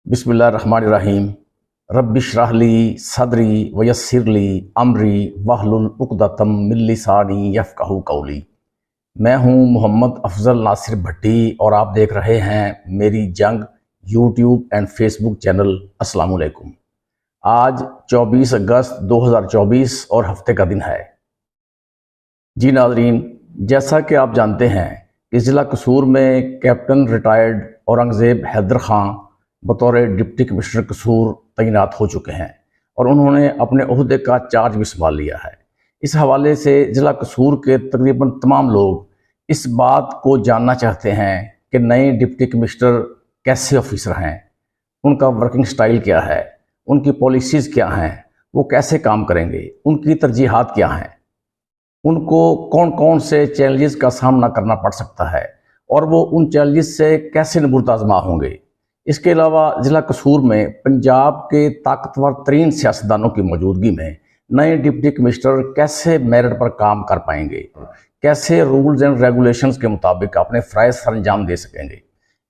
बिस्मिल्लाहिर्रहमानिर्रहीम। रब्बिश्रह ली सदरी वयस्सिर ली अमरी वहलुल उक़दतम मिन लिसानी यफ़क़हू क़ौली। मैं हूँ मोहम्मद अफजल नासिर भट्टी और आप देख रहे हैं मेरी जंग यूट्यूब एंड फेसबुक चैनल। अस्सलाम वालेकुम। आज 24 अगस्त 2024 और हफ्ते का दिन है। जी नाज़रीन, जैसा कि आप जानते हैं कि ज़िला कसूर में कैप्टन रिटायर्ड औरंगज़ेब हैदर ख़ान बतौर डिप्टी कमिश्नर कसूर तैनात हो चुके हैं और उन्होंने अपने ओहदे का चार्ज भी संभाल लिया है। इस हवाले से ज़िला कसूर के तकरीबन तमाम लोग इस बात को जानना चाहते हैं कि नए डिप्टी कमिश्नर कैसे ऑफिसर हैं, उनका वर्किंग स्टाइल क्या है, उनकी पॉलिसीज़ क्या हैं, वो कैसे काम करेंगे, उनकी तरजीहात क्या हैं, उनको कौन कौन से चैलेंजेस का सामना करना पड़ सकता है और वो उन चैलेंजेस से कैसे निबुर्द आज़मा होंगे। इसके अलावा ज़िला कसूर में पंजाब के ताकतवर तरीन सियासतदानों की मौजूदगी में नए डिप्टी कमिश्नर कैसे मेरिट पर काम कर पाएंगे, कैसे रूल्स एंड रेगुलेशंस के मुताबिक अपने फ़राइज़ सरअंजाम दे सकेंगे।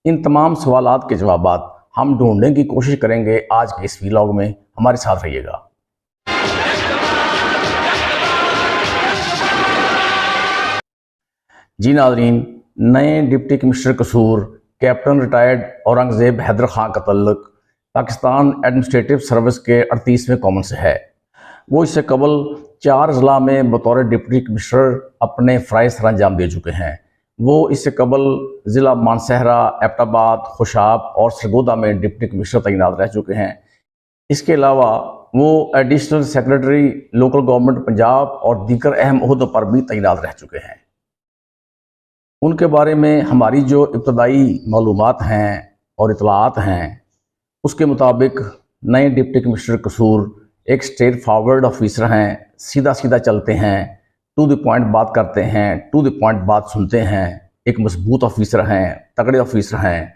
इन तमाम सवालात के जवाबात हम ढूंढने की कोशिश करेंगे आज के इस व्लॉग में। हमारे साथ रहिएगा। जी नाज़रीन, नए डिप्टी कमिश्नर कसूर कैप्टन रिटायर्ड औरंगज़ेब हैदर ख़ान का तल्लुक़ पाकिस्तान एडमिनिस्ट्रेटिव सर्विस के 38वें कॉमन से है। वो इससे कबल 4 ज़िला में बतौर डिप्टी कमिश्नर अपने फ़राइज़ सरअंजाम दे चुके हैं। वो इससे कबल ज़िला मानसहरा, एबटाबाद, खुशाब और सरगोदा में डिप्टी कमिश्नर तैनात रह चुके हैं। इसके अलावा वो additional secretary local government Punjab और दीगर अहम ओहदों पर भी तैनात रह चुके हैं। उनके बारे में हमारी जो इब्तदाई मालूमात हैं और इतलात हैं उसके मुताबिक नए डिप्टी कमिश्नर कसूर एक स्ट्रेट फॉरवर्ड ऑफिसर हैं, सीधा सीधा चलते हैं, टू द पॉइंट बात करते हैं, टू द पॉइंट बात सुनते हैं, एक मजबूत ऑफिसर हैं, तगड़े ऑफिसर हैं,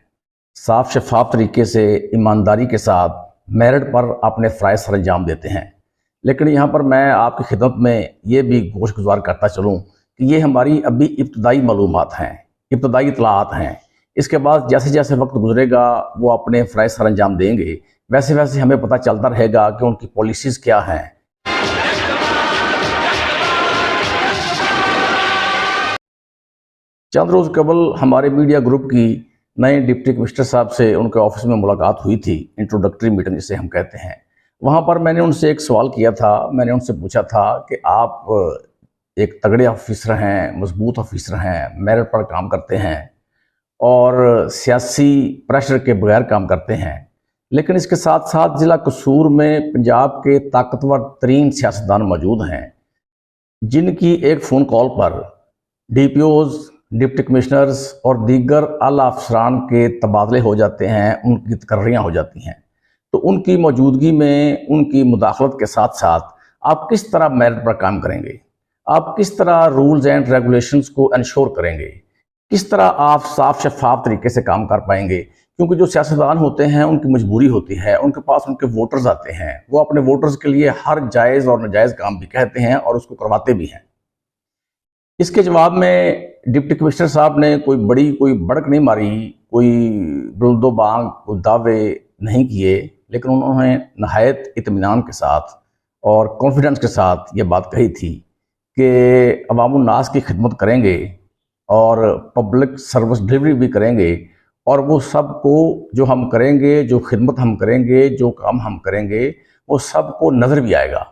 साफ शफाफ तरीके से ईमानदारी के साथ मेरिट पर अपने फ़राइज़ सरअंजाम देते हैं। लेकिन यहाँ पर मैं आपकी खिदमत में ये भी गोश गुजार करता चलूँ कि ये हमारी अभी इब्तदाई मालूमात हैं, इब्तदाई इतलात हैं। इसके बाद जैसे जैसे वक्त गुजरेगा वो अपने फ़राइज़ सरअंजाम देंगे, वैसे वैसे हमें पता चलता रहेगा कि उनकी पॉलिसीज़ क्या हैं। चंद रोज़ कबल हमारे मीडिया ग्रुप की नए डिप्टी कमिश्नर साहब से उनके ऑफिस में मुलाकात हुई थी, इंट्रोडक्टरी मीटिंग जिसे हम कहते हैं। वहाँ पर मैंने उनसे एक सवाल किया था। मैंने उनसे पूछा था कि आप एक तगड़े ऑफिसर हैं, मजबूत ऑफिसर हैं, मेरिट पर काम करते हैं और सियासी प्रेशर के बगैर काम करते हैं, लेकिन इसके साथ साथ ज़िला कसूर में पंजाब के ताकतवर तरीन सियासतदान मौजूद हैं जिनकी एक फ़ोन कॉल पर DPOs, डिप्टी कमिश्नर्स और दीगर आला अफसरान के तबादले हो जाते हैं, उनकी तकर्रियाँ हो जाती हैं। तो उनकी मौजूदगी में उनकी मुदाखलत के साथ साथ आप किस तरह मेरिट पर काम करेंगे, आप किस तरह रूल्स एंड रेगुलेशंस को इंश्योर करेंगे, किस तरह आप साफ शफाफ तरीके से काम कर पाएंगे। क्योंकि जो सियासतदान होते हैं उनकी मजबूरी होती है, उनके पास उनके वोटर्स आते हैं, वो अपने वोटर्स के लिए हर जायज़ और नाजायज़ काम भी कहते हैं और उसको करवाते भी हैं। इसके जवाब में डिप्टी कमिश्नर साहब ने कोई बड़क नहीं मारी, कोई बुलदो बांग, कोई दावे नहीं किए, लेकिन उन्होंने नहायत इत्मीनान के साथ और कॉन्फिडेंस के साथ ये बात कही थी कि अवामुन नास की खिदमत करेंगे और पब्लिक सर्विस डिलीवरी भी करेंगे और वो सब को जो हम करेंगे, जो खिदमत हम करेंगे, जो काम हम करेंगे, वो सब को नज़र भी आएगा।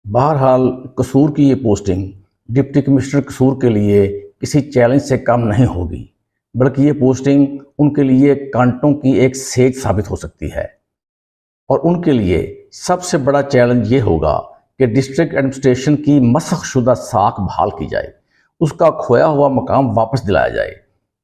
बहरहाल कसूर की ये पोस्टिंग डिप्टी कमिश्नर कसूर के लिए किसी चैलेंज से कम नहीं होगी, बल्कि ये पोस्टिंग उनके लिए कांटों की एक सेज साबित हो सकती है। और उनके लिए सबसे बड़ा चैलेंज ये होगा कि डिस्ट्रिक्ट एडमिनिस्ट्रेशन की मसख शुदा साख बहाल की जाए, उसका खोया हुआ मकाम वापस दिलाया जाए।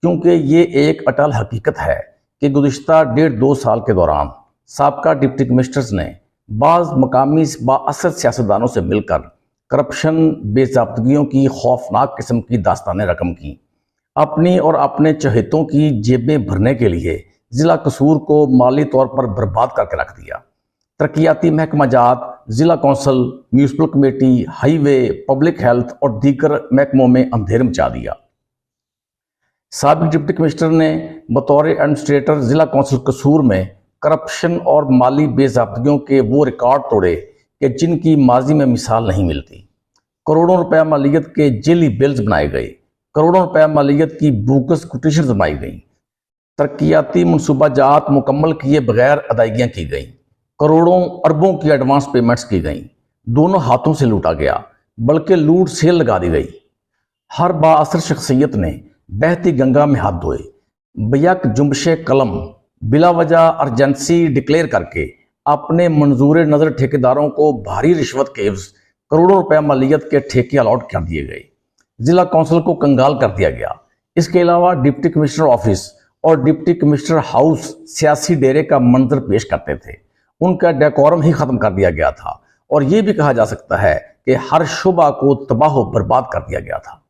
क्योंकि ये एक अटल हकीकत है कि गुज़िश्ता 1.5-2 साल के दौरान साबका डिप्टी कमिश्नर्स ने बाज़ मकामी बाअसर सियासतदानों से मिलकर करप्शन, बेज़ाब्तगियों की खौफनाक किस्म की दास्तानें रकम की। अपनी और अपने चहेतों की जेबें भरने के लिए ज़िला कसूर को माली तौर पर बर्बाद करके रख दिया। तरक्याती महकमा जात, ज़िला council, municipal committee, highway, public health और दीगर महकमों में अंधेर मचा दिया। साबिक डिप्टी कमिश्नर ने बतौर एडमिनिस्ट्रेटर ज़िला कौंसिल कसूर में करप्शन और माली बेज़ाब्तगियों के वो रिकॉर्ड तोड़े कि जिनकी माजी में मिसाल नहीं मिलती। करोड़ों रुपया मालियत के जेली बिल्स बनाए गए, करोड़ों रुपया मालियत की बोगस कोटेशन जमाई गई, तरक्याती मनसूबाजात मुकम्मल किए बगैर अदायगियाँ की गईं, करोड़ों अरबों की एडवांस पेमेंट्स की गईं, दोनों हाथों से लूटा गया, बल्कि लूट सेल लगा दी गई। हर बाअसर शख्सियत ने बहती गंगा में हाथ धोए, बैक जुम्बशे कलम बिला वजह अर्जेंसी डिक्लेयर करके अपने मंजूर नज़र ठेकेदारों को भारी रिश्वत के एवज करोड़ों रुपया मालियत के ठेके अलॉट कर दिए गए। जिला कौंसिल को कंगाल कर दिया गया। इसके अलावा डिप्टी कमिश्नर ऑफिस और डिप्टी कमिश्नर हाउस सियासी डेरे का मंजर पेश करते थे। उनका डेकोरम ही खत्म कर दिया गया था और ये भी कहा जा सकता है कि हर शुबा को तबाह बर्बाद कर दिया गया था।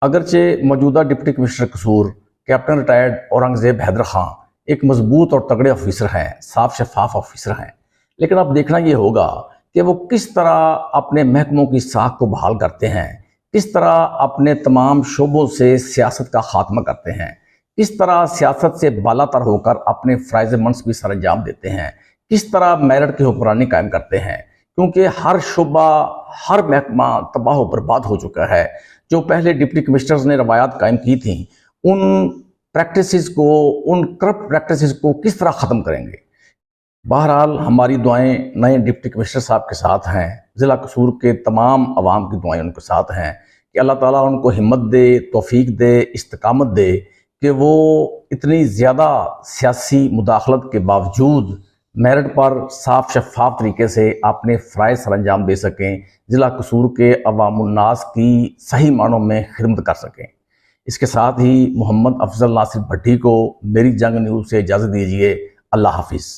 अगरचे मौजूदा डिप्टी कमिश्नर कसूर कैप्टन रिटायर्ड औरंगजेब हैदर खान एक मजबूत और तगड़े ऑफिसर हैं, साफ शफाफ ऑफिसर हैं, लेकिन अब देखना ये होगा कि वो किस तरह अपने महकमों की साख को बहाल करते हैं, किस तरह अपने तमाम शोबों से सियासत का खात्मा करते हैं, किस तरह सियासत से बालातर होकर अपने फ़राइज़ मंस भी सर अंजाम देते हैं, किस तरह मेरिट की हुक्मरानी कायम करते हैं। क्योंकि हर शुबा, हर महकमा तबाह बर्बाद हो चुका है। जो पहले डिप्टी कमिश्नर्स ने रवायात कायम की थी, उन प्रैक्टिसेस को, उन करप्ट प्रैक्टिसेस को किस तरह ख़त्म करेंगे। बहरहाल हमारी दुआएं नए डिप्टी कमिश्नर साहब के साथ हैं, ज़िला कसूर के तमाम अवाम की दुआएं उनके साथ हैं कि अल्लाह ताला उनको हिम्मत दे, तौफीक दे, इस्तकामत दे कि वो इतनी ज़्यादा सियासी मुदाखलत के बावजूद मेरिट पर साफ शफाफ तरीके से अपने फ़राइज़ सर अंजाम दे सकें, ज़िला कसूर के अवामुन्नास की सही मानों में खिदमत कर सकें। इसके साथ ही मोहम्मद अफजल नासिर भट्टी को मेरी जंग न्यूज़ से इजाज़त दीजिए। अल्लाह हाफिज़।